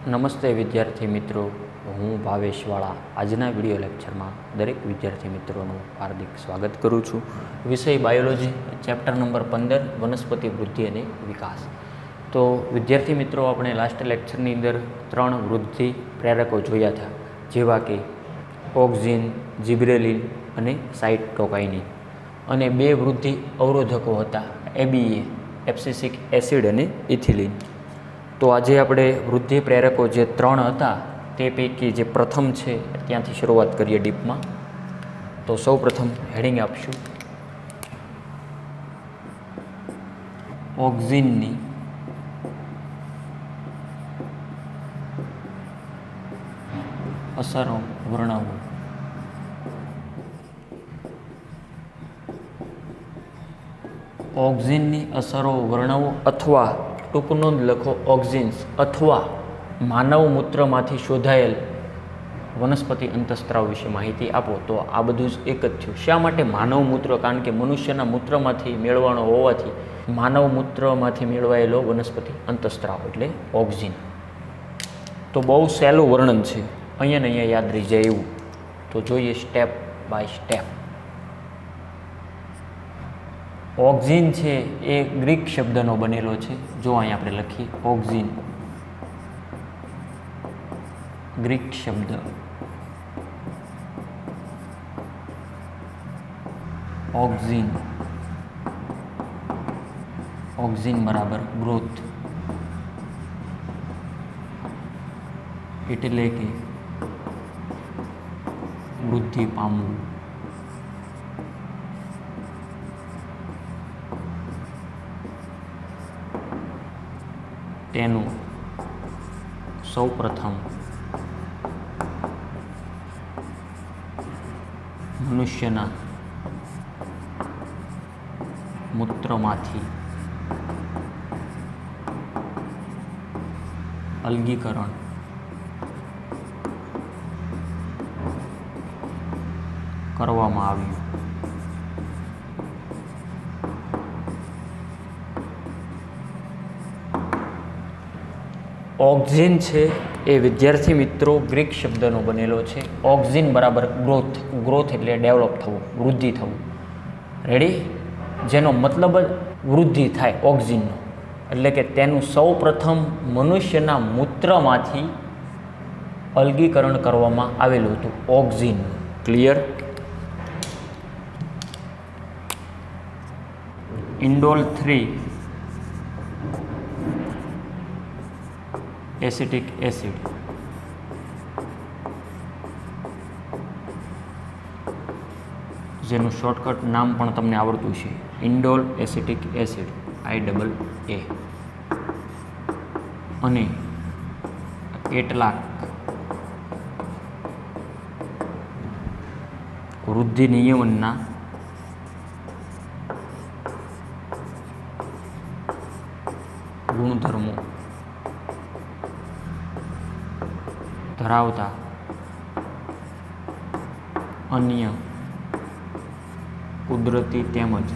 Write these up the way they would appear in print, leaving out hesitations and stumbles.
નમસ્તે વિદ્યાર્થી મિત્રો, હું ભાવેશ વાળા આજના વિડીયો લેક્ચરમાં દરેક વિદ્યાર્થી મિત્રોનું હાર્દિક સ્વાગત કરું છું. વિષય બાયોલોજી, ચેપ્ટર નંબર 15 વનસ્પતિ વૃદ્ધિ અને વિકાસ. તો વિદ્યાર્થી મિત્રો, આપણે લાસ્ટ લેક્ચરની અંદર 3 વૃદ્ધિ પ્રેરકો જોયા હતા, જેવા કે ઓક્ઝિન, જિબ્રેલિન અને સાઇટોકાઇનિન, અને 2 વૃદ્ધિ અવરોધકો હતા, એબીએ એબ્સિસિક એસિડ અને ઇથિલિન. તો આજે આપણે વૃદ્ધિ પ્રેરકો જે 3 હતા તે પૈકી જે પ્રથમ છે ત્યાંથી શરૂઆત કરીએ ડીપમાં. તો સૌ પ્રથમ હેડિંગ આપશું ઓક્ઝિનની અસરો વર્ણવો. ઓક્ઝિનની અસરો વર્ણવો, અથવા ટૂંક નોંધ લખો ઓક્ઝિન્સ, અથવા માનવ મૂત્રમાંથી શોધાયેલ વનસ્પતિ અંતઃસ્ત્રાવ વિશે માહિતી આપો. તો આ બધું જ એક જ થયું. શા માટે માનવ મૂત્ર? કારણ કે મનુષ્યના મૂત્રમાંથી મેળવવાનો હોવાથી માનવ મૂત્રમાંથી મેળવાયેલો વનસ્પતિ અંતઃસ્ત્રાવ એટલે ઓક્ઝિન. તો બહુ સહેલું વર્ણન છે, અહીંયા ને અહીંયા યાદ રહી જાય એવું. તો જોઈએ સ્ટેપ બાય સ્ટેપ. ઓક્ઝિન છે એ ગ્રીક શબ્દનો બનેલો છે. જો અહીં આપણે લખીએ ઓક્ઝિન, ગ્રીક શબ્દ, ઓક્ઝિન, ઓક્ઝિન બરાબર ગ્રોથ, એટલે કે વૃદ્ધિ પામવું. તેનું સૌ પ્રથમ મનુષ્યના મૂત્રમાંથી અલગીકરણ કરવામાં આવ્યું. ઓક્ઝિન છે એ વિદ્યાર્થી મિત્રો ગ્રીક શબ્દનો બનેલો છે. ઓક્ઝિન બરાબર ગ્રોથ, ગ્રોથ એટલે ડેવલપ થવું, વૃદ્ધિ થવું. રેડી? જેનો મતલબ જ વૃદ્ધિ થાય ઓક્ઝિનનો, એટલે કે તેનું સૌ પ્રથમ મનુષ્યના મૂત્રમાંથી અલગીકરણ કરવામાં આવેલું હતું auxin. Clear? Indole 3 acetic acid, જેનું શોર્ટકટ નામ પણ તમને આવડતું છે, ઇન્ડોલ એસિટિક એસિડ, IA. અને કેટલાક વૃદ્ધિ નિયમનના ગુણધર્મો ધરાવતા અન્ય કુદરતી તેમજ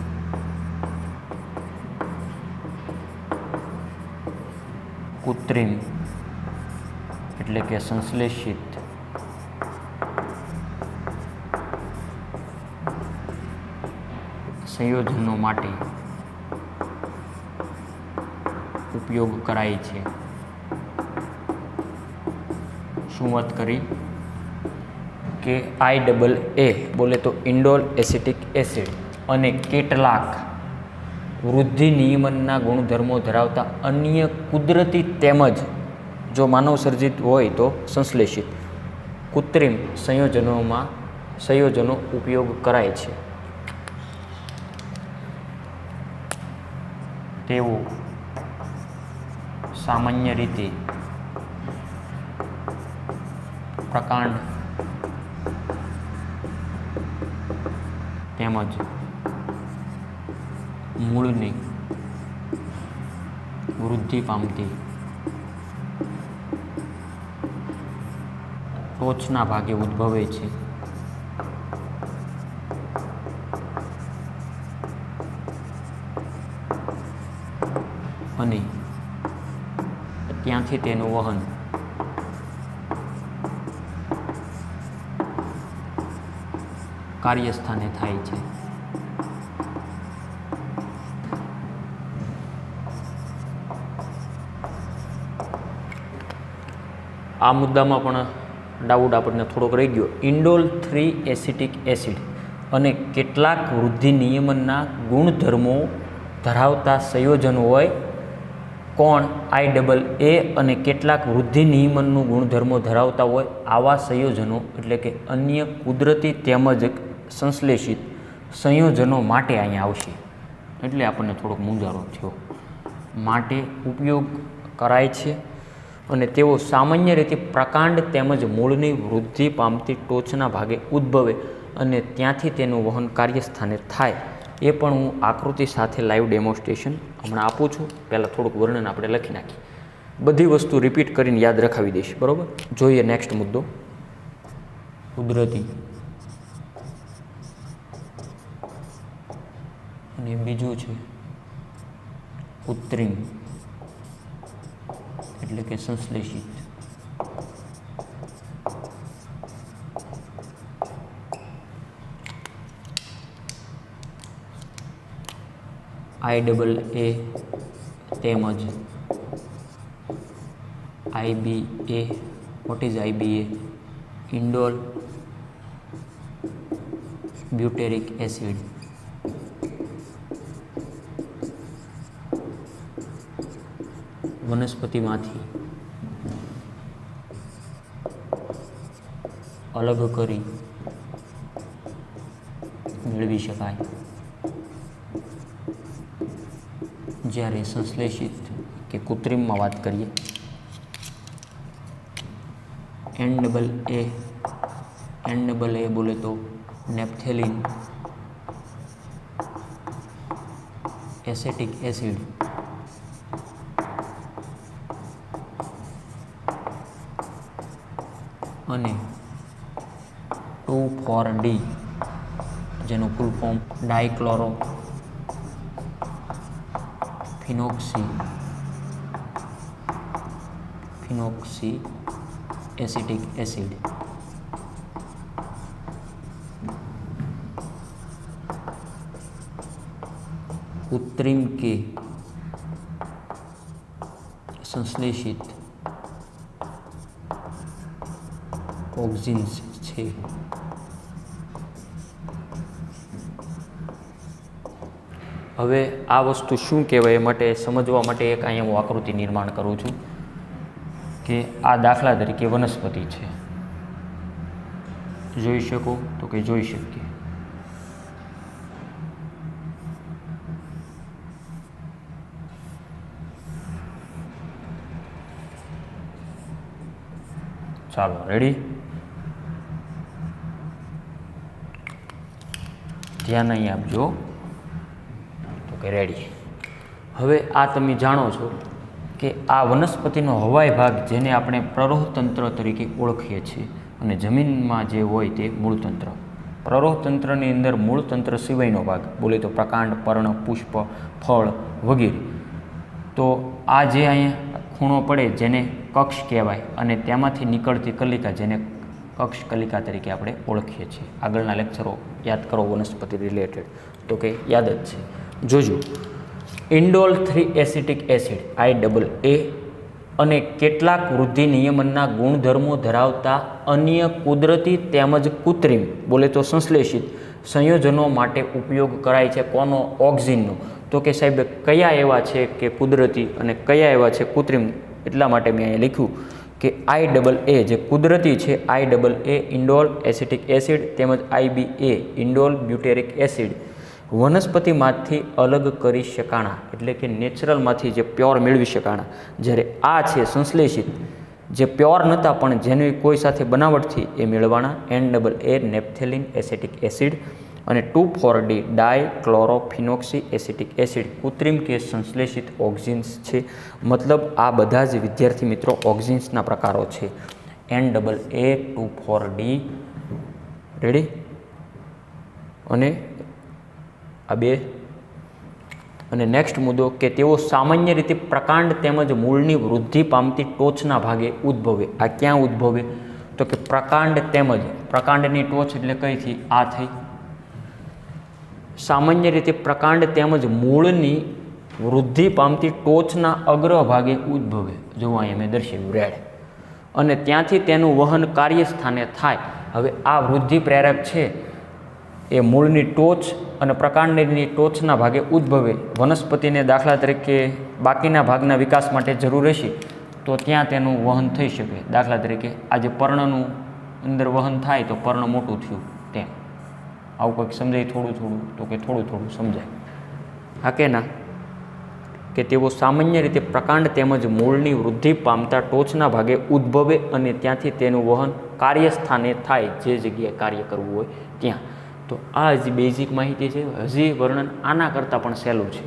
કૃત્રિમ એટલે કે સંશ્લેષિત સંયોજનો માટે ઉપયોગ કરાય છે. શું વાત કરી કે IA બોલે તો ઇન્ડોલ એસિટિક એસિડ, અને કેટલાક વૃદ્ધિ નિયમનના ગુણધર્મો ધરાવતા અન્ય કુદરતી તેમજ જો માનવ સર્જિત હોય તો સંશ્લેષિત કૃત્રિમ સંયોજનો ઉપયોગ કરાય છે. તેઓ સામાન્ય રીતે પ્રકાંડ તેમજ મૂળની વૃદ્ધિ પામતી ટોચના ભાગે ઉદ્ભવે છે. અને ત્યાંથી તેનું વહન કાર્યસ્થાને થાય છે. આ મુદ્દામાં પણ ડાઉટ આપણને થોડોક રહી ગયો. ઇન્ડોલ 3 એસિટિક એસિડ અને કેટલાક વૃદ્ધિ નિયમનના ગુણધર્મો ધરાવતા સંયોજનો હોય. કોણ? IA અને કેટલાક વૃદ્ધિ નિયમનનું ગુણધર્મો ધરાવતા હોય આવા સંયોજનો એટલે કે અન્ય કુદરતી તેમજ સંશ્લેષિત સંયોજનો માટે અહીંયા આવશે. એટલે આપણને થોડોક મૂંઝારો થયો. માટે ઉપયોગ કરાય છે અને તેઓ સામાન્ય રીતે પ્રકાંડ તેમજ મૂળની વૃદ્ધિ પામતી ટોચના ભાગે ઉદ્ભવે અને ત્યાંથી તેનું વહન કાર્યસ્થાને થાય. એ પણ હું આકૃતિ સાથે લાઈવ ડેમોન્સ્ટ્રેશન હમણાં આપું છું. પહેલાં થોડુંક વર્ણન આપણે લખી નાખીએ. બધી વસ્તુ રિપીટ કરીને યાદ રખાવી દઈશ. બરાબર? જોઈએ નેક્સ્ટ મુદ્દો. કુદરતી અને બીજું છે કૃત્રિમ એટલે કે સંશ્લેષિત. IA તેમજ IBA. What is IBA? Indole butyric acid. વનસ્પતિમાંથી અલગ કરી મેળવી શકાય. જ્યારે સંશ્લેષિત કે કૃત્રિમમાં વાત કરીએ NAA બોલે તો નેપ્થેલિન એસેટિક એસિડ અને 2,4-D જેનું full form dichloro phenoxy acetic acid. કૃત્રિમ કે સંશ્લેષિત ઓક્સિન્સ છે. હવે આ વસ્તુ શું કહેવાય એ માટે સમજવા માટે એક અહીંયા હું આકૃતિ નિર્માણ કરું છું કે આ દાખલા તરીકે વનસ્પતિ છે. જોઈ શકો તો કે જોઈ શકીએ. ચાલો રેડી? ધ્યાન અહીં આપજો તો કે રેડી. હવે આ તમે જાણો છો કે આ વનસ્પતિનો હવાઈ ભાગ જેને આપણે પ્રરોહતંત્ર તરીકે ઓળખીએ છીએ અને જમીનમાં જે હોય તે મૂળતંત્ર. પ્રરોહતંત્રની અંદર મૂળતંત્ર સિવાયનો ભાગ બોલે તો પ્રકાંડ, પર્ણ, પુષ્પ, ફળ વગેરે. તો આ જે અહીંયા ખૂણો પડે જેને કક્ષ કહેવાય અને તેમાંથી નીકળતી કલિકા જેને કક્ષ કલિકા તરીકે આપણે ઓળખીએ છીએ. આગળના લેક્ચરો યાદ કરો વનસ્પતિ રિલેટેડ તો કે યાદ જ છે. જોજો ઇન્ડોલ 3 એસિટિક એસિડ IA અને કેટલાક વૃદ્ધિ નિયમનના ગુણધર્મો ધરાવતા અન્ય કુદરતી તેમજ કૃત્રિમ બોલે તો સંશ્લેષિત સંયોજનો માટે ઉપયોગ કરાય છે. કોનો? ઓક્સિનનો. તો કે સાહેબ કયા એવા છે કે કુદરતી અને કયા એવા છે કૃત્રિમ? એટલા માટે મેં અહીંયા લખ્યું કે IA જે કુદરતી છે IA ઇન્ડોલ એસિટિક એસિડ તેમજ IBA ઇન્ડોલ બ્યુટેરિક એસિડ વનસ્પતિમાંથી અલગ કરી શકાણા એટલે કે નેચરલમાંથી જે પ્યોર મેળવી શકાણા. જ્યારે આ છે સંશ્લેષિત જે પ્યોર નહોતા પણ જેની કોઈ સાથે બનાવટથી એ મેળવાના NAA નેપ્થેલિન એસિટિક એસિડ અને 2,4-D ડાયક્લોરોફિનોક્સી એસિટિક એસિડ કૃત્રિમ કે સંશ્લેષિત ઓક્સિન્સ છે. મતલબ આ બધા જ વિદ્યાર્થી મિત્રો ઓક્સિન્સના પ્રકારો છે. NAA 2,4-D રેડી અને આ બે. અને નેક્સ્ટ મુદ્દો કે તેઓ સામાન્ય રીતે પ્રકાંડ તેમજ મૂળની વૃદ્ધિ પામતી ટોચના ભાગે ઉદ્ભવે. આ ક્યાં ઉદ્ભવે? તો કે પ્રકાંડ તેમજ પ્રકાંડની ટોચ એટલે કઈ થઈ? આ થઈ સામાન્ય રીતે પ્રકાંડ તેમજ મૂળની વૃદ્ધિ પામતી ટોચના અગ્રભાગે ઉદ્ભવે. જો અહીંયા મેં દર્શાવ્યું રેડ, અને ત્યાંથી તેનું વહન કાર્યસ્થાને થાય. હવે આ વૃદ્ધિ પ્રેરક છે એ મૂળની ટોચ અને પ્રકાંડની ટોચના ભાગે ઉદ્ભવે. વનસ્પતિને દાખલા તરીકે બાકીના ભાગના વિકાસ માટે જરૂર રહેશે તો ત્યાં તેનું વહન થઈ શકે. દાખલા તરીકે આજે પર્ણનું અંદર વહન થાય તો પર્ણ મોટું થયું તેમ. આવું કંઈક સમજાય થોડું થોડું? તો કે થોડું થોડું સમજાય. હા કે ના? કે તેઓ સામાન્ય રીતે પ્રકાંડ તેમજ મૂળની વૃદ્ધિ પામતા ટોચના ભાગે ઉદ્ભવે અને ત્યાંથી તેનું વહન કાર્યસ્થાને થાય, જે જગ્યાએ કાર્ય કરવું હોય ત્યાં. તો આ જ બેઝિક માહિતી છે. હજી વર્ણન આના કરતાં પણ સહેલું છે,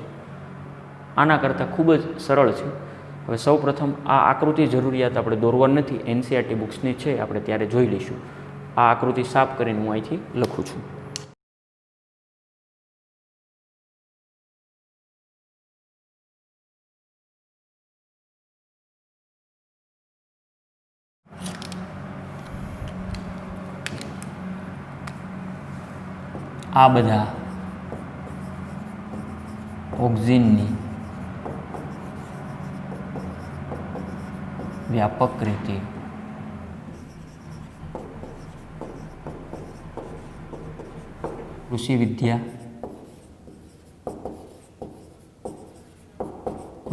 આના કરતાં ખૂબ જ સરળ છે. હવે સૌ પ્રથમ આ આકૃતિ જરૂરિયાત આપણે દોરવાની નથી, એનસીઆરટી બુક્સની છે, આપણે ત્યારે જોઈ લઈશું. આ આકૃતિ સાફ કરીને હું અહીંથી લખું છું. આ બધા ઓક્સિનની વ્યાપક રીતે કૃષિ વિદ્યા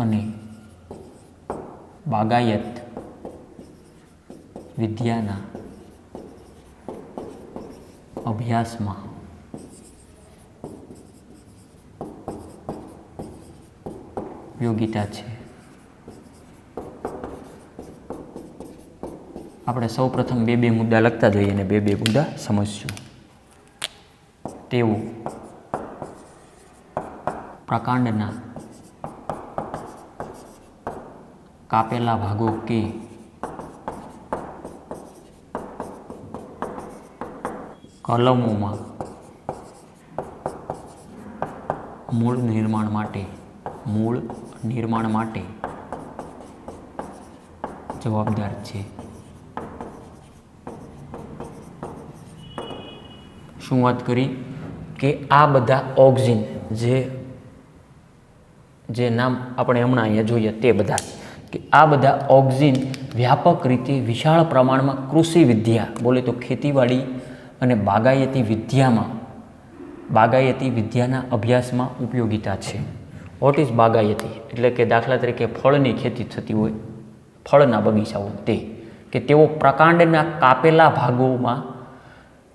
અને બાગાયત વિદ્યાના અભ્યાસમાં ઉપયોગિતા છે. આપણે સૌ પ્રથમ બે મુદ્દા લખતા જઈએ અને બે મુદ્દા સમજશું. તેઓ પ્રકાંડના કાપેલા ભાગો કે કલમોમાં મૂળ નિર્માણ માટે જવાબદાર છે. શું વાત કરી કે આ બધા ઓક્સિન જે નામ આપણે હમણાં અહીંયા જોઈએ તે બધા, કે આ બધા ઓક્સિન વ્યાપક રીતે વિશાળ પ્રમાણમાં કૃષિ વિદ્યા, બોલે તો ખેતીવાડી અને બાગાયતી વિદ્યાના અભ્યાસમાં ઉપયોગિતા છે. વોટ ઇઝ બાગાયતી? એટલે કે દાખલા તરીકે ફળની ખેતી થતી હોય, ફળના બગીચાઓ, તે કે તેઓ પ્રકાંડના કાપેલા ભાગોમાં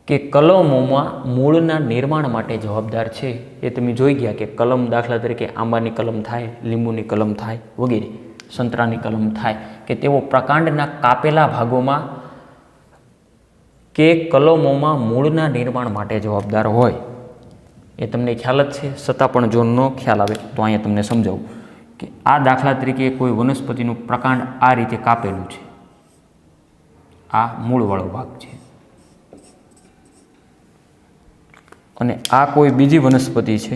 કે કલમોમાં મૂળના નિર્માણ માટે જવાબદાર છે. એ તમે જોઈ ગયા કે કલમ, દાખલા તરીકે આંબાની કલમ થાય, લીંબુની કલમ થાય વગેરે, સંતરાની કલમ થાય, કે તેઓ પ્રકાંડના કાપેલા ભાગોમાં કે કલમોમાં મૂળના નિર્માણ માટે જવાબદાર હોય. એ તમને ખ્યાલ જ છે, છતાં પણ જો ન ખ્યાલ આવે તો અહીંયા તમને સમજાવું કે આ દાખલા તરીકે કોઈ વનસ્પતિનું પ્રકાંડ આ રીતે કાપેલું છે, આ મૂળવાળો ભાગ છે, અને આ કોઈ બીજી વનસ્પતિ છે,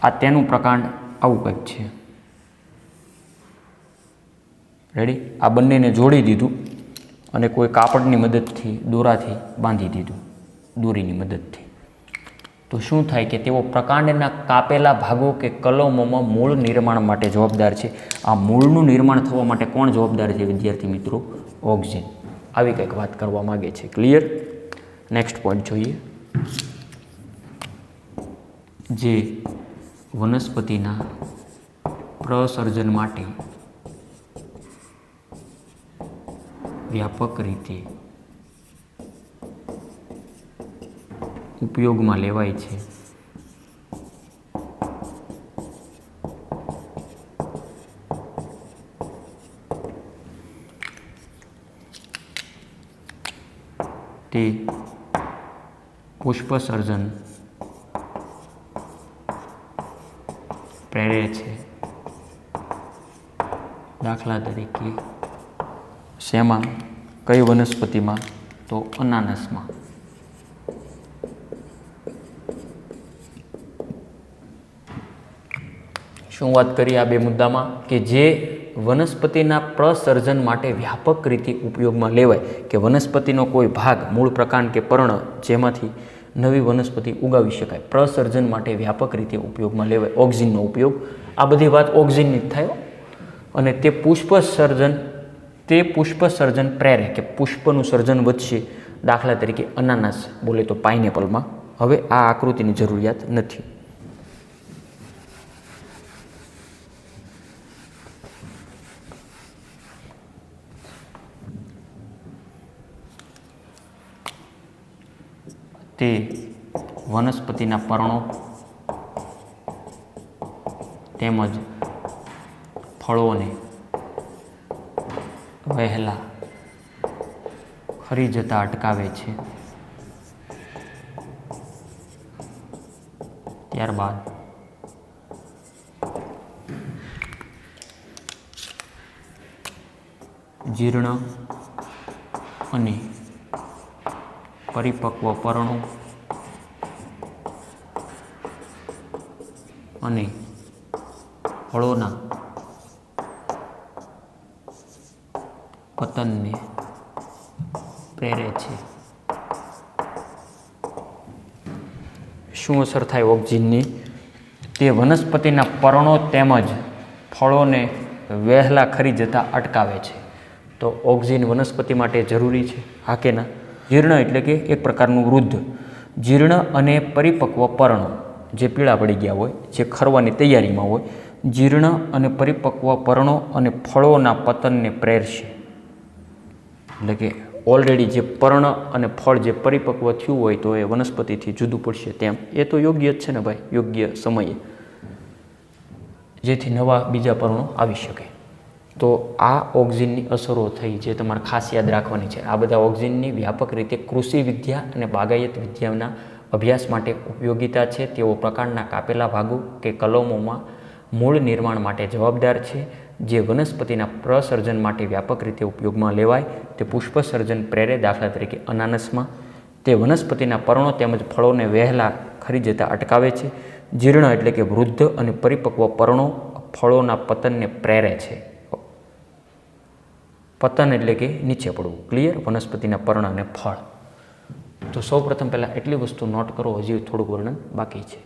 આ તેનું પ્રકાંડ આવું કંઈક છે. રેડી? આ બંનેને જોડી દીધું અને કોઈ કાપડની મદદથી, દોરાથી બાંધી દીધું, દોરીની મદદથી. તો શું થાય કે તેઓ પ્રકાંડના કાપેલા ભાગો કે કલમોમાં મૂળ નિર્માણ માટે જવાબદાર છે. આ મૂળનું નિર્માણ થવા માટે કોણ જવાબદાર છે વિદ્યાર્થી મિત્રો? ઓક્સિન. આવી કંઈક વાત કરવા માગે છે. ક્લિયર? નેક્સ્ટ પોઈન્ટ જોઈએ. જે વનસ્પતિના પ્રસર્જન માટે વ્યાપક રીતે ઉપયોગમાં લેવાય છે. તે પુષ્પસર્જન પ્રેરે છે. દાખલા તરીકે શેમાં? કઈ વનસ્પતિમાં? તો અનાનસમાં. શું વાત કરી આ બે મુદ્દામાં? કે જે વનસ્પતિના પ્રસર્જન માટે વ્યાપક રીતે ઉપયોગમાં લેવાય, કે વનસ્પતિનો કોઈ ભાગ, મૂળ, પ્રકાંડ કે પર્ણ જેમાંથી નવી વનસ્પતિ ઉગાવી શકાય, પ્રસર્જન માટે વ્યાપક રીતે ઉપયોગમાં લેવાય ઓક્સિનનો ઉપયોગ. આ બધી વાત ઓક્સિનની જ થાય. અને તે પુષ્પ સર્જન પ્રેરે કે પુષ્પનું સર્જન વધશે. દાખલા તરીકે અનાનસ બોલે તો પાઇનેપલમાં. હવે આ આકૃતિની જરૂરિયાત નથી. તે વનસ્પતિના પર્ણો તેમજ ફળોને વહેલા ખરી જતા અટકાવે છે. ત્યારબાદ જીર્ણ અને પરિપક્વ પર્ણો અને ફળોના પતનને પ્રેરે છે. શું અસર થાય ઓક્સિનની? તે વનસ્પતિના પર્ણો તેમજ ફળોને વહેલા ખરી જતા અટકાવે છે. તો ઓક્સિન વનસ્પતિ માટે જરૂરી છે, હા કે ના? જીર્ણ એટલે કે એક પ્રકારનું વૃદ્ધ. જીર્ણ અને પરિપક્વ પર્ણો જે પીળા પડી ગયા હોય, જે ખરવાની તૈયારીમાં હોય, જીર્ણ અને પરિપક્વ પર્ણો અને ફળોના પતનને પ્રેરશે. એટલે કે ઓલરેડી જે પર્ણ અને ફળ જે પરિપક્વ થયું હોય તો એ વનસ્પતિથી જુદું પડશે તેમ. એ તો યોગ્ય જ છે ને ભાઈ, યોગ્ય સમયે, જેથી નવા બીજા પર્ણો આવી શકે. તો આ ઓક્સિનની અસરો થઈ જે તમારે ખાસ યાદ રાખવાની છે. આ બધા ઓક્સિનની વ્યાપક રીતે કૃષિ વિદ્યા અને બાગાયત વિદ્યાના અભ્યાસ માટે ઉપયોગિતા છે. તેઓ પ્રકાંડના કાપેલા ભાગો કે કલમોમાં મૂળ નિર્માણ માટે જવાબદાર છે, જે વનસ્પતિના પ્રસર્જન માટે વ્યાપક રીતે ઉપયોગમાં લેવાય. તે પુષ્પ સર્જન પ્રેરે. દાખલા તરીકે અનાનસમાં તે વનસ્પતિના પર્ણો તેમજ ફળોને વહેલા ખરી જતા અટકાવે છે. જીર્ણ એટલે કે વૃદ્ધ અને પરિપક્વ પર્ણો ફળોના પતનને પ્રેરે છે. પતન એટલે કે નીચે પડવું. ક્લિયર? વનસ્પતિના પર્ણ અને ફળ. તો સૌ પ્રથમ પહેલાં એટલી વસ્તુ નોટ કરો, હજી થોડુંક વર્ણન બાકી છે.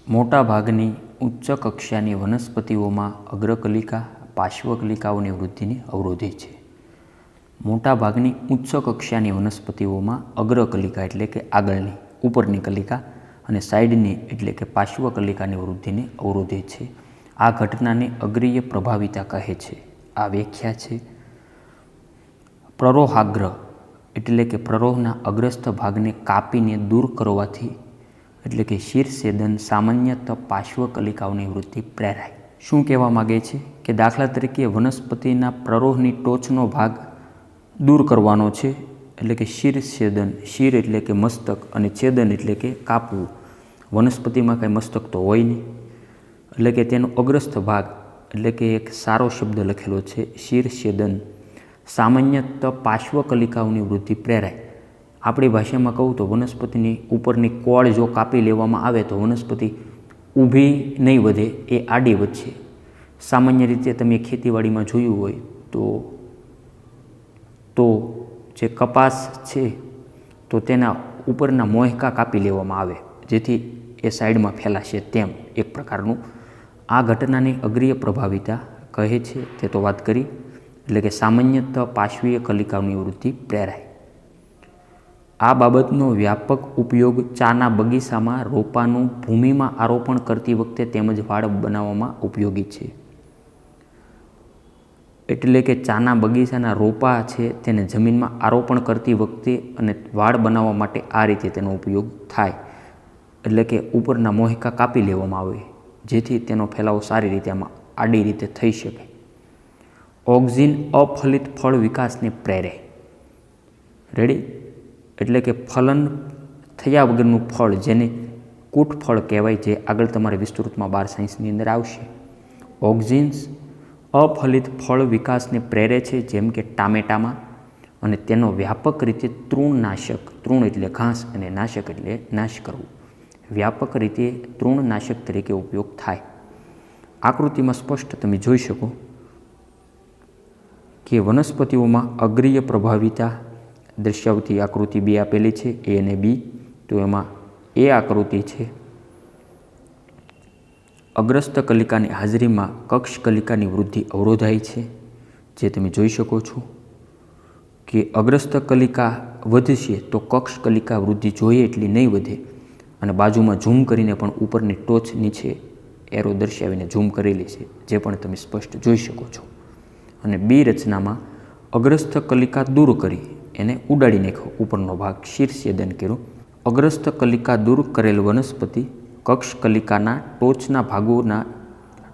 મોટા ભાગની ઉચ્ચ કક્ષાની વનસ્પતિઓમાં અગ્રકલિકા પાર્શ્વકલિકાઓની વૃદ્ધિને અવરોધે છે. મોટાભાગની ઉચ્ચ કક્ષાની વનસ્પતિઓમાં અગ્રકલિકા એટલે કે આગળની ઉપરની કલિકા અને સાઈડની એટલે કે પાર્શ્વકલિકાની વૃદ્ધિને અવરોધે છે. આ ઘટનાને અગ્રીય પ્રભાવિતા કહે છે. આ વ્યાખ્યા છે. પ્રરોહાગ્ર એટલે કે પ્રરોહના અગ્રસ્થ ભાગને કાપીને દૂર કરવાથી એટલે કે શિરછેદન સામાન્યતઃ પાર્શ્વકલિકાઓની વૃદ્ધિ પ્રેરાય. શું કહેવા માગે છે કે દાખલા તરીકે વનસ્પતિના પ્રરોહની ટોચનો ભાગ દૂર કરવાનો છે એટલે કે શિરછેદન, શિર એટલે કે મસ્તક અને છેદન એટલે કે કાપવું. વનસ્પતિમાં કાંઈ મસ્તક તો હોય નહીં, એટલે કે તેનો અગ્રસ્થ ભાગ એટલે કે એક સારો શબ્દ લખેલો છે શિરછેદન સામાન્યતઃ પાર્શ્વકલિકાઓની વૃદ્ધિ પ્રેરાય. આપણી ભાષામાં કહું તો વનસ્પતિની ઉપરની કોળ જો કાપી લેવામાં આવે તો વનસ્પતિ ઊભી નહીં વધે, એ આડી વધશે. સામાન્ય રીતે તમે ખેતીવાડીમાં જોયું હોય તો જે કપાસ છે તો તેના ઉપરના મોહેકા કાપી લેવામાં આવે જેથી એ સાઈડમાં ફેલાશે. તેમ એક પ્રકારનું આ ઘટનાની અગ્રીય પ્રભાવિતા કહે છે તે તો વાત કરી, એટલે કે સામાન્યતઃ પાર્શ્વીય કલિકાઓની વૃદ્ધિ પ્રેરાય. આ બાબતનો વ્યાપક ઉપયોગ ચાના બગીચામાં રોપાનું ભૂમિમાં આરોપણ કરતી વખતે તેમજ વાડ બનાવવામાં ઉપયોગી છે. એટલે કે ચાના બગીચાના રોપા છે તેને જમીનમાં આરોપણ કરતી વખતે અને વાડ બનાવવા માટે આ રીતે તેનો ઉપયોગ થાય. એટલે કે ઉપરના મોહેકા કાપી લેવામાં આવે જેથી તેનો ફેલાવો સારી રીતે આમાં આડી રીતે થઈ શકે. ઓક્ઝિન અફલિત ફળ વિકાસને પ્રેરે. રેડી? એટલે કે ફલન થયા વગરનું ફળ જેને કૂટ ફળ કહેવાય, જે આગળ તમારે વિસ્તૃતમાં 12 સાયન્સની અંદર આવશે. ઓક્ઝિન્સ અફલિત ફળ વિકાસને પ્રેરે છે, જેમ કે ટામેટામાં, અને તેનો વ્યાપક રીતે તૃણનાશક, તૃણ એટલે ઘાસ અને નાશક એટલે નાશ કરવું, વ્યાપક રીતે તૃણનાશક તરીકે ઉપયોગ થાય. આકૃતિમાં સ્પષ્ટ તમે જોઈ શકો કે વનસ્પતિઓમાં અગ્રીય પ્રભાવિતા દર્શાવતી આકૃતિ 2 આપેલી છે, એ અને બી. તો એમાં એ આકૃતિ છે અગ્રસ્ત કલિકાની હાજરીમાં કક્ષ કલિકાની વૃદ્ધિ અવરોધાય છે, જે તમે જોઈ શકો છો કે અગ્રસ્ત કલિકા વધશે તો કક્ષ કલિકા વૃદ્ધિ જોઈએ એટલી નહીં વધે. અને બાજુમાં ઝૂમ કરીને પણ ઉપરની ટોચ નીચે એરો દર્શાવીને ઝૂમ કરેલી છે, જે પણ તમે સ્પષ્ટ જોઈ શકો છો. અને બી રચનામાં અગ્રસ્થ કલિકા દૂર કરી એને ઉડાડી નાખ્યો, ઉપરનો ભાગ શિરછેદન કર્યો. અગ્રસ્થ કલિકા દૂર કરેલ વનસ્પતિ કક્ષ કલિકાના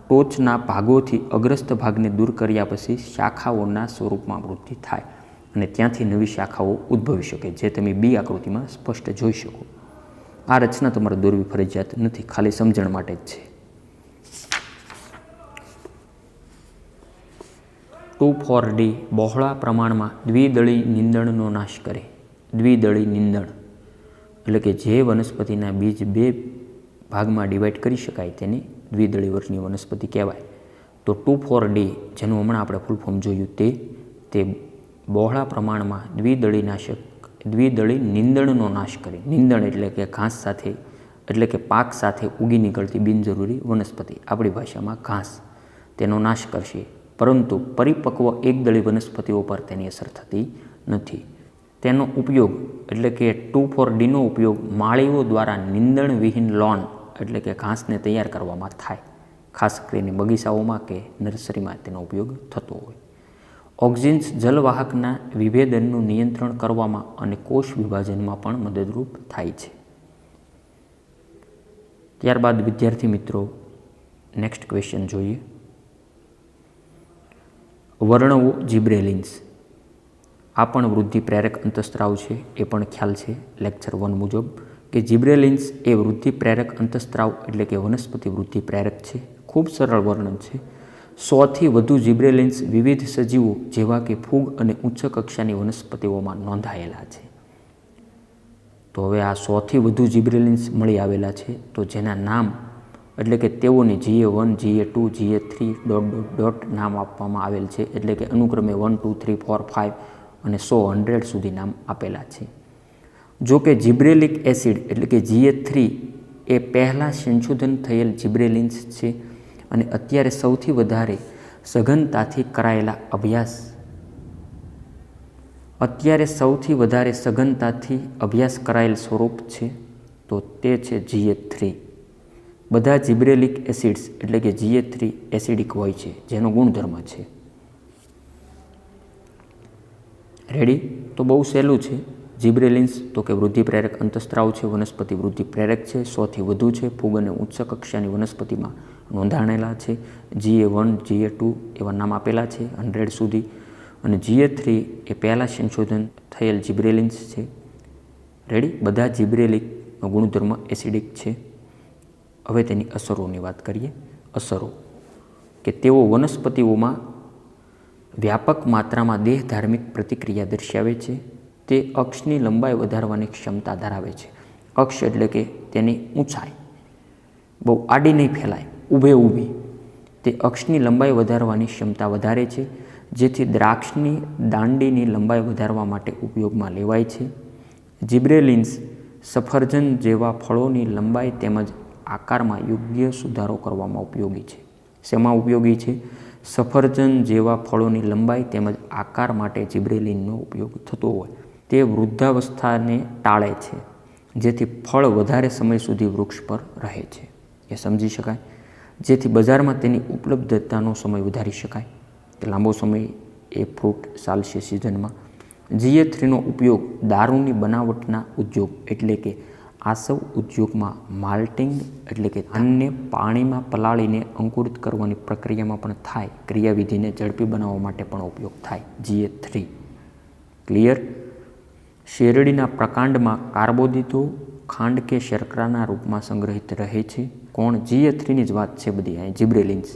ટોચના ભાગોથી અગ્રસ્થ ભાગને દૂર કર્યા પછી શાખાઓના સ્વરૂપમાં વૃદ્ધિ થાય અને ત્યાંથી નવી શાખાઓ ઉદ્ભવી શકે, જે તમે બી આકૃતિમાં સ્પષ્ટ જોઈ શકો. આ રચના તમારે દોરવી ફરજિયાત નથી, ખાલી સમજણ માટે જ છે. 2,4-D બહોળા પ્રમાણમાં દ્વિદળી નીંદણનો નાશ કરે. દ્વિદળી નીંદણ એટલે કે જે વનસ્પતિના બીજ 2 ભાગમાં ડિવાઈડ કરી શકાય તેને દ્વિદળી વર્ગની વનસ્પતિ કહેવાય. તો 2,4-D જેનું હમણાં આપણે ફૂલ ફોર્મ જોયું તે બહોળા પ્રમાણમાં દ્વિદળી નીંદણનો નાશ કરે. નીંદણ એટલે કે ઘાસ સાથે એટલે કે પાક સાથે ઉગી નીકળતી બિનજરૂરી વનસ્પતિ, આપણી ભાષામાં ઘાસ, તેનો નાશ કરશે. પરંતુ પરિપક્વ એકદળી વનસ્પતિઓ પર તેની અસર થતી નથી. તેનો ઉપયોગ એટલે કે 2,4-Dનો ઉપયોગ માળીઓ દ્વારા નીંદણવિહીન લોન એટલે કે ઘાસને તૈયાર કરવામાં થાય, ખાસ કરીને બગીચાઓમાં કે નર્સરીમાં તેનો ઉપયોગ થતો હોય. ઓક્ઝિન્સ જલવાહકના વિભેદનનું નિયંત્રણ કરવામાં અને કોષ વિભાજનમાં પણ મદદરૂપ થાય છે. ત્યારબાદ વિદ્યાર્થી મિત્રો નેક્સ્ટ ક્વેશ્ચન જોઈએ. વર્ણવો જિબ્રેલિન્સ. આ પણ વૃદ્ધિ પ્રેરક અંતસ્ત્રાવ છે, એ પણ ખ્યાલ છે લેક્ચર 1 મુજબ કે જિબ્રેલિન્સ એ વૃદ્ધિ પ્રેરક અંતસ્ત્રાવ એટલે કે વનસ્પતિ વૃદ્ધિ પ્રેરક છે. ખૂબ સરળ વર્ણન છે. 100થી વધુ જિબ્રેલિન્સ વિવિધ સજીવો જેવા કે ફૂગ અને ઉચ્ચ કક્ષાની વનસ્પતિઓમાં નોંધાયેલા છે. તો હવે આ 100થી વધુ જિબ્રેલિન્સ મળી આવેલા છે, તો જેના નામ એટલે કે તેઓને GA1, GA2, GA3 ... નામ આપવામાં આવેલ છે, એટલે કે અનુક્રમે 1, 2, 3, 4, 5 અને 100 સુધી નામ આપેલા છે. જો કે જિબ્રેલિક એસિડ એટલે કે GA3 એ પહેલાં સંશોધન થયેલ જિબ્રેલિન્સ છે અને અત્યારે સૌથી વધારે સઘનતાથી અભ્યાસ કરાયેલ સ્વરૂપ છે, તો તે છે GA3. બધા જિબ્રેલિક એસિડ્સ એટલે કે GA3 એસિડિક હોય છે, જેનો ગુણધર્મ છે. રેડી? તો બહુ સહેલું છે. જીબ્રેલિન્સ તો કે વૃદ્ધિ પ્રેરક અંતઃસ્ત્રાવ છે, વનસ્પતિ વૃદ્ધિ પ્રેરક છે, 100થી વધુ છે, ફૂગ અને ઉચ્ચ કક્ષાની વનસ્પતિમાં નોંધાણેલા છે. GA1 GA2 એવા નામ આપેલા છે 100 સુધી, અને GA3 એ પહેલાં સંશોધન થયેલ જીબ્રેલિન્સ છે. રેડી? બધા જીબ્રેલિકનો ગુણધર્મ એસિડિક છે. હવે તેની અસરોની વાત કરીએ. અસરો કે તેઓ વનસ્પતિઓમાં વ્યાપક માત્રામાં દેહ ધાર્મિક પ્રતિક્રિયા દર્શાવે છે. તે અક્ષની લંબાઈ વધારવાની ક્ષમતા ધરાવે છે. અક્ષ એટલે કે તેની ઊંચાઈ, બહુ આડી નહીં ફેલાય, ઊભી. તે અક્ષની લંબાઈ વધારવાની ક્ષમતા વધારે છે, જેથી દ્રાક્ષની દાંડીની લંબાઈ વધારવા માટે ઉપયોગમાં લેવાય છે. જીબ્રેલિન્સ સફરજન જેવા ફળોની લંબાઈ તેમજ આકારમાં યોગ્ય સુધારો કરવામાં ઉપયોગી છે. શેમાં ઉપયોગી છે? સફરજન જેવા ફળોની લંબાઈ તેમજ આકાર માટે જીબ્રેલિનનો ઉપયોગ થતો હોય. તે વૃદ્ધાવસ્થાને ટાળે છે, જેથી ફળ વધારે સમય સુધી વૃક્ષ પર રહે છે. એ સમજી શકાય. જેથી બજારમાં તેની ઉપલબ્ધતાનો સમય વધારી શકાય, કે લાંબો સમય એ ફ્રૂટ ચાલશે સિઝનમાં. GA3નો ઉપયોગ દારૂની બનાવટના ઉદ્યોગ એટલે કે આસવ ઉદ્યોગમાં માલ્ટિંગ એટલે કે ધાનને પાણીમાં પલાળીને અંકુરિત કરવાની પ્રક્રિયામાં પણ થાય. ક્રિયાવિધિને ઝડપી બનાવવા માટે પણ ઉપયોગ થાય. GA3 clear? શેરડીના પ્રકાંડમાં કાર્બોદિતો ખાંડ કે શર્કરાના રૂપમાં સંગ્રહિત રહે છે. કોણ? GA3ની જ વાત છે બધી અહીં. જીબ્રેલિન્સ.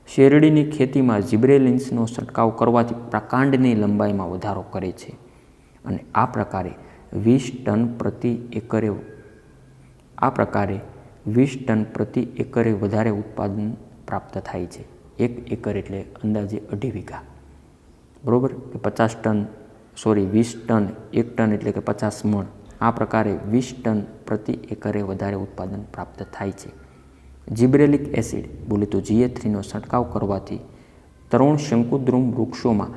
શેરડીની ખેતીમાં જીબ્રેલિન્સનો છંટકાવ કરવાથી પ્રકાંડની લંબાઈમાં વધારો કરે છે, અને આ પ્રકારે 20 ટન પ્રતિ એકરે વધારે ઉત્પાદન પ્રાપ્ત થાય છે. 1 એકર એટલે અંદાજે 2.5 વીઘા. બરાબર? 20 ટન, 1 ટન એટલે કે 50 મણ. આ પ્રકારે 20 ટન પ્રતિ એકરે વધારે ઉત્પાદન પ્રાપ્ત થાય છે. જીબ્રેલિક એસિડ બોલે તો GA3નો છંટકાવ કરવાથી તરુણ શંકુદ્રુમ વૃક્ષોમાં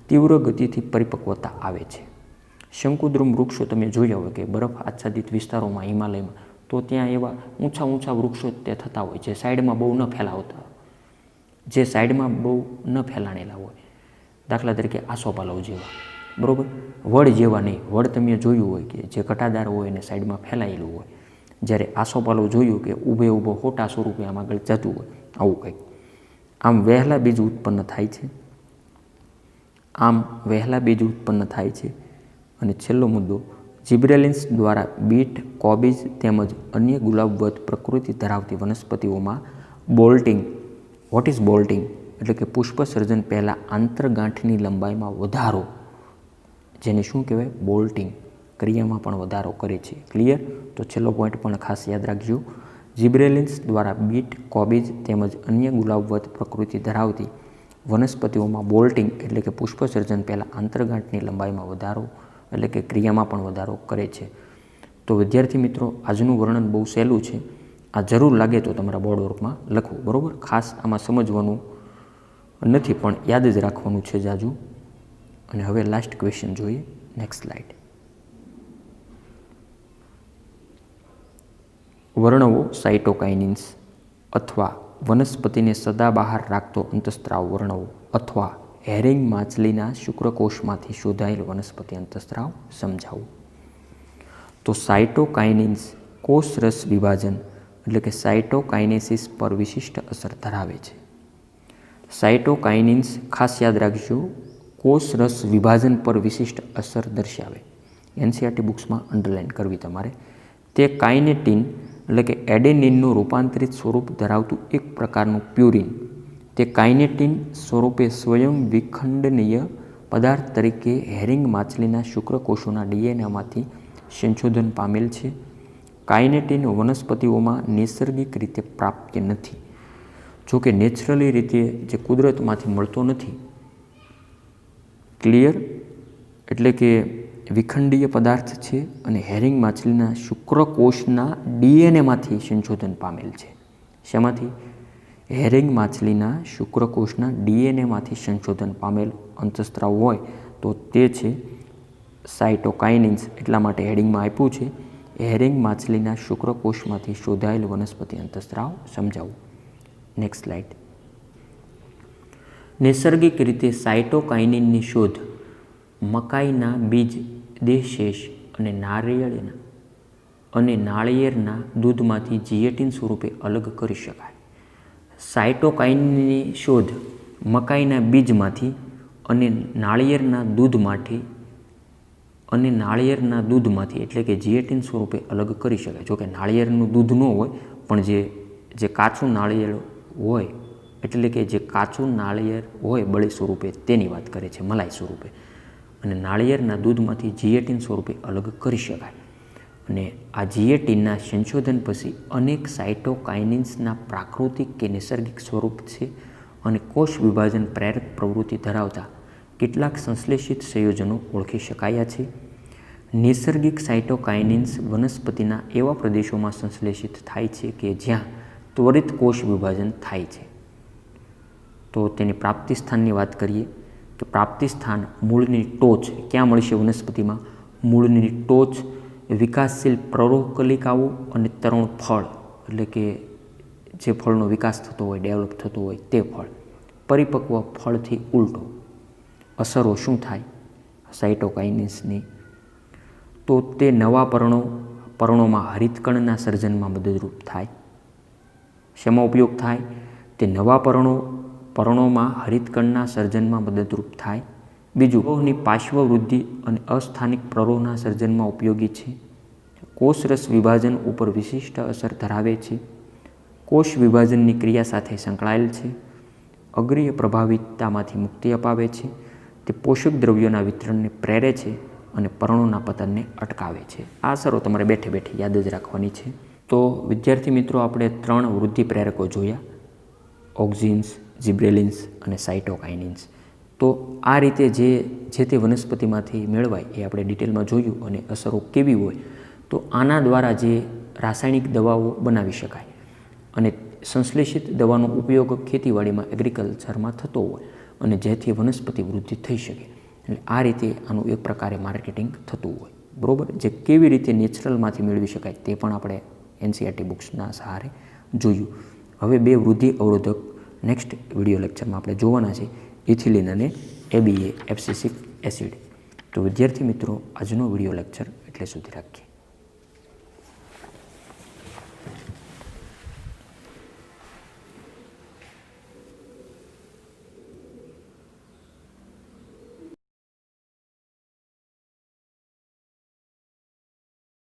તીવ્ર ગતિથી પરિપક્વતા આવે છે. શંકુદ્રુમ વૃક્ષો તમે જોયા હોય કે બરફ આચ્છાદિત વિસ્તારોમાં, હિમાલયમાં, તો ત્યાં એવા ઊંચા વૃક્ષો તે થતા હોય જે સાઈડમાં બહુ ન ફેલાવતા, જે સાઈડમાં બહુ ન ફેલાણેલા હોય. દાખલા તરીકે આસોપાલવ જેવા, બરાબર? વડ જેવા નહીં. વડ તમે જોયું હોય કે જે ઘટાદાર હોય અને સાઈડમાં ફેલાયેલું હોય, જ્યારે આસોપાલવ જોયું કે ઊભો હોટા સ્વરૂપે આમ આગળ જતું હોય, આવું કંઈક. આમ વહેલા બીજ ઉત્પન્ન થાય છે. અને છેલ્લો મુદ્દો, જીબ્રેલિન્સ દ્વારા બીટ, કોબીજ તેમજ અન્ય ગુલાબવત પ્રકૃતિ ધરાવતી વનસ્પતિઓમાં બોલ્ટિંગ. What is bolting? એટલે કે પુષ્પ સર્જન પહેલાં આંતરગાંઠની લંબાઈમાં વધારો, જેને શું કહેવાય? બોલ્ટિંગ. ક્રિયામાં પણ વધારો કરે છે. ક્લિયર? તો છેલ્લો પોઈન્ટ પણ ખાસ યાદ રાખજો. જીબ્રેલિન્સ દ્વારા બીટ, કોબીજ તેમજ અન્ય ગુલાબવત પ્રકૃતિ ધરાવતી વનસ્પતિઓમાં બોલ્ટિંગ એટલે કે પુષ્પ સર્જન પહેલાં આંતરગાંઠની લંબાઈમાં વધારો એટલે કે ક્રિયામાં પણ વધારો કરે છે. તો વિદ્યાર્થી મિત્રો, આજનું વર્ણન બહુ સહેલું છે. આ જરૂર લાગે તો તમારા બોર્ડ વર્કમાં લખવું. બરાબર? ખાસ આમાં સમજવાનું નથી, પણ યાદ જ રાખવાનું છે જાજુ. અને હવે લાસ્ટ ક્વેશ્ચન જોઈએ. Next slide. વર્ણવો સાઇટોકાઇનિન્સ, અથવા વનસ્પતિને સદાબહાર રાખતો અંતઃસ્ત્રાવ વર્ણવો, અથવા હેરિંગ માછલીના શુક્રકોષમાંથી શોધાયેલ વનસ્પતિ અંતઃસ્ત્રાવ સમજાવો. તો સાઇટોકાઇનિન્સ કોષરસ વિભાજન એટલે કે સાઇટોકાઇનેસિસ પર વિશિષ્ટ અસર ધરાવે છે. સાઇટોકાઇનિન્સ ખાસ યાદ રાખજો, કોષરસ વિભાજન પર વિશિષ્ટ અસર દર્શાવે. NCERT બુક્સમાં અંડરલાઇન કરવી તમારે. તે કાઇનેટિન એટલે કે એડેનિનનું રૂપાંતરિત સ્વરૂપ ધરાવતું એક પ્રકારનું પ્યુરિન. તે કાઇનેટિન સ્વરૂપે સ્વયં વિખંડનીય પદાર્થ તરીકે હેરિંગ માછલીના શુક્રકોષોના DNAમાંથી સંશોધન પામેલ છે. કાઇનેટિન વનસ્પતિઓમાં નૈસર્ગિક રીતે પ્રાપ્ય નથી. જોકે નેચરલી રીતે જે કુદરતમાંથી મળતો નથી. ક્લિયર? એટલે કે વિખંડીય પદાર્થ છે અને હેરિંગ માછલીના શુક્રકોષના DNAમાંથી સંશોધન પામેલ છે. શેમાંથી? હેરિંગ માછલીના શુક્રકોષના DNAમાંથી સંશોધન પામેલ અંતઃસ્ત્રાવ હોય તો તે છે સાઇટોકાઇનિન્સ. એટલા માટે હેડિંગમાં આપ્યું છે હેરિંગ માછલીના શુક્રકોષમાંથી શોધાયેલ વનસ્પતિ અંતઃસ્ત્રાવ સમજાવવું. Next slide. નૈસર્ગિક રીતે સાઇટોકાઇનિનની શોધ મકાઈના બીજ, દેશેષ અને નાળિયેરના દૂધમાંથી જીએટીન સ્વરૂપે અલગ કરી શકાય. સાયટોકાઇનની શોધ મકાઈના બીજમાંથી અને નાળિયેરના દૂધમાંથી એટલે કે જીએટીન સ્વરૂપે અલગ કરી શકાય. જોકે નાળિયેરનું દૂધ ન હોય, પણ જે કાચું નાળિયેર હોય, એટલે કે જે કાચું નાળિયેર હોય બળી સ્વરૂપે, તેની વાત કરે છે, મલાઈ સ્વરૂપે. અને નાળિયેરના દૂધમાંથી જીએટીન સ્વરૂપે અલગ કરી શકાય. અને આ જીએટીનના સંશોધન પછી અનેક સાયટોકાઇનિન્સના પ્રાકૃતિક કે નૈસર્ગિક સ્વરૂપ છે અને કોષ વિભાજન પ્રેરક પ્રવૃત્તિ ધરાવતા કેટલાક સંશ્લેષિત સંયોજનો ઓળખી શકાયા છે. નૈસર્ગિક સાયટોકાઇનિન્સ વનસ્પતિના એવા પ્રદેશોમાં સંશ્લેષિત થાય છે કે જ્યાં ત્વરિત કોષ વિભાજન થાય છે. તો તેની પ્રાપ્તિ સ્થાનની વાત કરીએ તો પ્રાપ્તિ સ્થાન મૂળની ટોચ. ક્યાં મળશે વનસ્પતિમાં? મૂળની ટોચ, વિકાસશીલ પ્રરોહકલિકાઓ અને તરુણ ફળ, એટલે કે જે ફળનો વિકાસ થતો હોય, ડેવલપ થતો હોય તે ફળ. પરિપક્વ ફળથી ઉલટો. અસરો શું થાય સાયટોકાઇનિન્સની? તો તે નવા પર્ણોમાં હરિતકણના સર્જનમાં મદદરૂપ થાય. શેમાં ઉપયોગ થાય? તે નવા પર્ણોમાં હરિતકણના સર્જનમાં મદદરૂપ થાય. બીજું, પ્રરોહની પાર્શ્વવૃદ્ધિ અને અસ્થાનિક પ્રરોહના સર્જનમાં ઉપયોગી છે. કોષરસ વિભાજન ઉપર વિશિષ્ટ અસર ધરાવે છે. કોષ વિભાજનની ક્રિયા સાથે સંકળાયેલ છે. અગ્રીય પ્રભાવિતતામાંથી મુક્તિ અપાવે છે. તે પોષક દ્રવ્યોના વિતરણને પ્રેરે છે અને પર્ણોના પતનને અટકાવે છે. આ અસરો તમારે બેઠે બેઠે યાદ જ રાખવાની છે. તો વિદ્યાર્થી મિત્રો, આપણે 3 વૃદ્ધિ પ્રેરકો જોયા: ઓક્ઝિન્સ, જિબ્રેલિન્સ અને સાયટોકાઇનિન્સ. તો આ રીતે જે તે વનસ્પતિમાંથી મેળવાય એ આપણે ડિટેલમાં જોયું અને અસરો કેવી હોય. તો આના દ્વારા જે રાસાયણિક દવાઓ બનાવી શકાય અને સંશ્લેષિત દવાનો ઉપયોગ ખેતીવાડીમાં, એગ્રીકલ્ચરમાં થતો હોય અને જેથી વનસ્પતિ વૃદ્ધિ થઈ શકે. એટલે આ રીતે આનું એક પ્રકારે માર્કેટિંગ થતું હોય. બરાબર. જે કેવી રીતે નેચરલમાંથી મેળવી શકાય તે પણ આપણે NCERT બુક્સના સહારે જોયું. હવે 2 વૃદ્ધિ અવરોધક નેક્સ્ટ વિડીયો લેક્ચરમાં આપણે જોવાના છે, ઇથિલિન અને ABA એબ્સિસિક એસિડ. તો વિદ્યાર્થી મિત્રો, આજનો વિડીયો લેક્ચર એટલે સુધી રાખીએ.